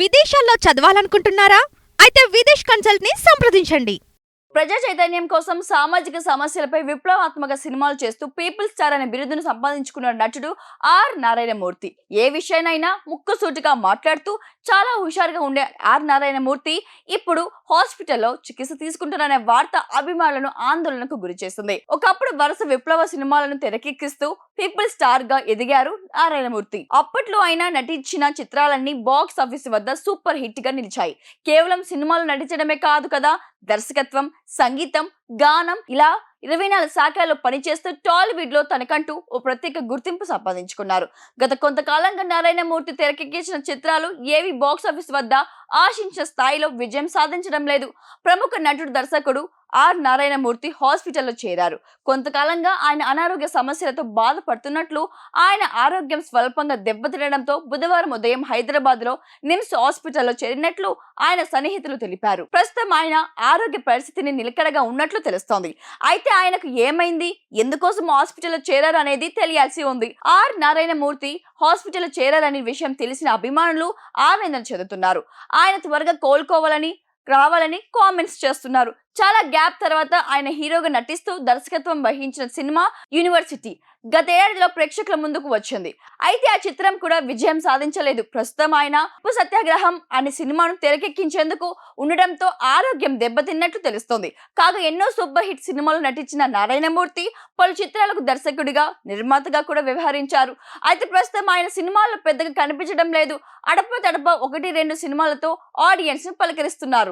విదేశాల్లో చదవాలనుకుంటున్నారా? అయితే విదేశ్ కన్సల్ట్‌ని సంప్రదించండి. ప్రజా చైతన్యం కోసం సామాజిక సమస్యలపై విప్లవాత్మక సినిమాలు చేస్తూ పీపుల్ స్టార్ అనే బిరుదును సంపాదించుకున్న నటుడు ఆర్ నారాయణమూర్తి. ఏ విషయాన్నైనా ముక్కుసూటిగా మాట్లాడుతూ చాలా హుషారుగా ఉండే ఆర్ నారాయణమూర్తి ఇప్పుడు హాస్పిటల్లో చికిత్స తీసుకుంటున్నారనే వార్త అభిమానులను ఆందోళనకు గురి చేస్తుంది. ఒకప్పుడు వరుస విప్లవ సినిమాలను తెరకెక్కిస్తూ పీపుల్ స్టార్ గా ఎదిగారు నారాయణమూర్తి. అప్పట్లో ఆయన నటించిన చిత్రాలన్నీ బాక్స్ ఆఫీస్ వద్ద సూపర్ హిట్ గా నిలిచాయి. కేవలం సినిమాలు నటించడమే కాదు కదా, దర్శకత్వం, సంగీతం, గానం ఇలా 24 శాఖల్లో పనిచేస్తూ టాలీవుడ్ లో తనకంటూ ఓ ప్రత్యేక గుర్తింపు సంపాదించుకున్నారు. గత కొంతకాలంగా నారాయణమూర్తి తెరకెక్కించిన చిత్రాలు ఏవి బాక్స్ ఆఫీస్ వద్ద ఆశించిన స్థాయిలో విజయం సాధించడం లేదు. ప్రముఖ నటుడు దర్శకుడు ఆర్ నారాయణమూర్తి హాస్పిటల్లో చేరారు. కొంతకాలంగా ఆయన అనారోగ్య సమస్యలతో బాధపడుతున్నట్లు, ఆయన ఆరోగ్యం స్వల్పంగా దెబ్బతినడంతో బుధవారం ఉదయం హైదరాబాద్ లో నిమ్స్ హాస్పిటల్లో చేరినట్లు ఆయన సన్నిహితులు తెలిపారు. ప్రస్తుతం ఆయన ఆరోగ్య పరిస్థితిని నిలకడగా ఉన్నట్లు తెలుస్తోంది. అయితే ఆయనకు ఏమైంది, ఎందుకోసం హాస్పిటల్లో చేరారు అనేది తెలియాల్సి ఉంది. ఆర్ నారాయణమూర్తి హాస్పిటల్లో చేరారనే విషయం తెలిసిన అభిమానులు ఆవేదన చెందుతున్నారు. ఆయన త్వరగా కోలుకోవాలని రావాలని కామెంట్స్ చేస్తున్నారు. చాలా గ్యాప్ తర్వాత ఆయన హీరోగా నటిస్తూ దర్శకత్వం వహించిన సినిమా యూనివర్సిటీ గత ఏడాదిలో ప్రేక్షకుల ముందుకు వచ్చింది. అయితే ఆ చిత్రం కూడా విజయం సాధించలేదు. ప్రస్తుతం ఆయన ఉప్పు సత్యాగ్రహం అనే సినిమాను తెరకెక్కించేందుకు ఉండడంతో ఆరోగ్యం దెబ్బతిన్నట్లు తెలుస్తోంది. కాగా ఎన్నో సూపర్ హిట్ సినిమాలు నటించిన నారాయణమూర్తి పలు చిత్రాలకు దర్శకుడిగా, నిర్మాతగా కూడా వ్యవహరించారు. అయితే ప్రస్తుతం ఆయన సినిమాల్లో పెద్దగా కనిపించడం లేదు. అడప తడప 1-2 సినిమాలతో ఆడియన్స్ ను పలకరిస్తున్నారు.